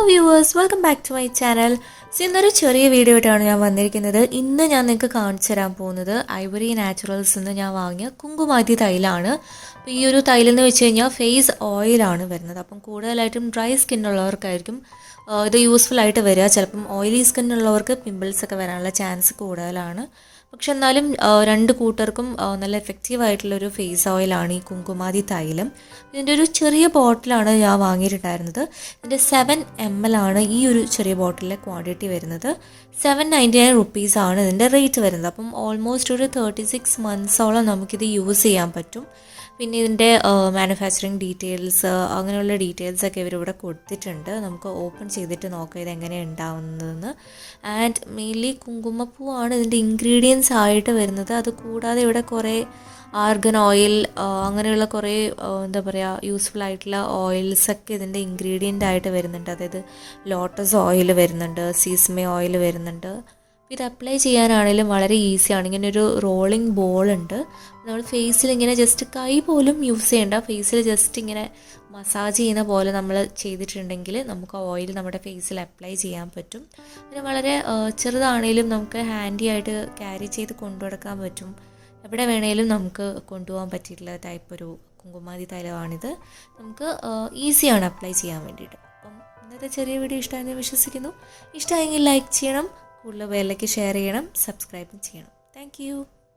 viewers, welcome back to my channel. ഇന്നൊരു ചെറിയ video ആയിട്ടാണ് ഞാൻ വന്നിരിക്കുന്നത്. ഇന്ന് ഞാൻ നിങ്ങൾക്ക് കാണിച്ചു തരാൻ പോകുന്നത് ഐവറി നാച്ചുറൽസ് നിന്ന് ഞാൻ വാങ്ങിയ കുങ്കുമാതി തൈലാണ്. അപ്പോൾ ഈ ഒരു തൈലെന്ന് വെച്ച് കഴിഞ്ഞാൽ ഫേസ് ഓയിലാണ് വരുന്നത്. അപ്പം കൂടുതലായിട്ടും ഡ്രൈ സ്കിന്നുള്ളവർക്കായിരിക്കും ഇത് യൂസ്ഫുൾ ആയിട്ട് വരിക. ചിലപ്പം ഓയിലി സ്കിന്നുള്ളവർക്ക് പിമ്പിൾസ് ഒക്കെ വരാനുള്ള ചാൻസ് കൂടുതലാണ്. പക്ഷെ എന്നാലും രണ്ട് കൂട്ടർക്കും നല്ല എഫക്റ്റീവായിട്ടുള്ളൊരു ഫേസ് ഓയിലാണ് ഈ കുങ്കുമാതി തൈലം. ഇതിൻ്റെ ഒരു ചെറിയ ബോട്ടിലാണ് ഞാൻ വാങ്ങിയിട്ടുണ്ടായിരുന്നത്. ഇതിൻ്റെ 7 ml ആണ് ഈ ഒരു ചെറിയ ബോട്ടിലെ ക്വാണ്ടിറ്റി വരുന്നത്. 799 റുപ്പീസാണ് ഇതിൻ്റെ റേറ്റ് വരുന്നത്. അപ്പം ഓൾമോസ്റ്റ് ഒരു 36 മന്ത്സോളം നമുക്കിത് യൂസ് ചെയ്യാൻ പറ്റും. പിന്നെ ഇതിൻ്റെ മാനുഫാക്ചറിങ് ഡീറ്റെയിൽസ് അങ്ങനെയുള്ള ഡീറ്റെയിൽസൊക്കെ ഇവരിവിടെ കൊടുത്തിട്ടുണ്ട്. നമുക്ക് ഓപ്പൺ ചെയ്തിട്ട് നോക്കാം ഇതെങ്ങനെയാണ് ഉണ്ടാവുന്നതെന്ന്. ആൻഡ് മെയിൻലി കുങ്കുമപ്പൂവാണ് ഇതിൻ്റെ ഇൻഗ്രീഡിയൻസ് ആയിട്ട് വരുന്നത്. അത് കൂടാതെ ഇവിടെ കുറേ ആർഗൻ ഓയിൽ അങ്ങനെയുള്ള കുറേ എന്താ പറയുക യൂസ്ഫുൾ ആയിട്ടുള്ള ഓയിൽസൊക്കെ ഇതിൻ്റെ ഇൻഗ്രീഡിയൻ്റ് ആയിട്ട് വരുന്നുണ്ട്. അതായത് ലോട്ടസ് ഓയിൽ വരുന്നുണ്ട്, സീസമേ ഓയിൽ വരുന്നുണ്ട്. ഇത് അപ്ലൈ ചെയ്യാനാണെങ്കിലും വളരെ ഈസിയാണ്. ഇങ്ങനെ ഒരു റോളിംഗ് ബോൾ ഉണ്ട്. നമ്മൾ ഫേസിൽ ഇങ്ങനെ ജസ്റ്റ് കൈ പോലും യൂസ് ചെയ്യേണ്ട, ഫേസിൽ ജസ്റ്റ് ഇങ്ങനെ മസാജ് ചെയ്യുന്ന പോലെ നമ്മൾ ചെയ്തിട്ടുണ്ടെങ്കിൽ നമുക്ക് ഓയിൽ നമ്മുടെ ഫേസിൽ അപ്ലൈ ചെയ്യാൻ പറ്റും. പിന്നെ വളരെ ചെറുതാണെങ്കിലും നമുക്ക് ഹാൻഡി ആയിട്ട് ക്യാരി ചെയ്ത് കൊണ്ടുനടക്കാൻ പറ്റും. എവിടെ വേണേലും നമുക്ക് കൊണ്ടുപോകാൻ പറ്റിയിട്ടുള്ള ടൈപ്പ് ഒരു കുങ്കുമാതി തൈലമാണിത്. നമുക്ക് ഈസിയാണ് അപ്ലൈ ചെയ്യാൻ വേണ്ടിയിട്ട്. അപ്പം ഇന്നത്തെ ചെറിയ വീഡിയോ ഇഷ്ടമായെന്ന് വിശ്വസിക്കുന്നു. ഇഷ്ടമായെങ്കിൽ ലൈക്ക് ചെയ്യണം, കൂടുതൽ പേരിലേക്ക് ഷെയർ ചെയ്യണം, സബ്സ്ക്രൈബും ചെയ്യണം. താങ്ക്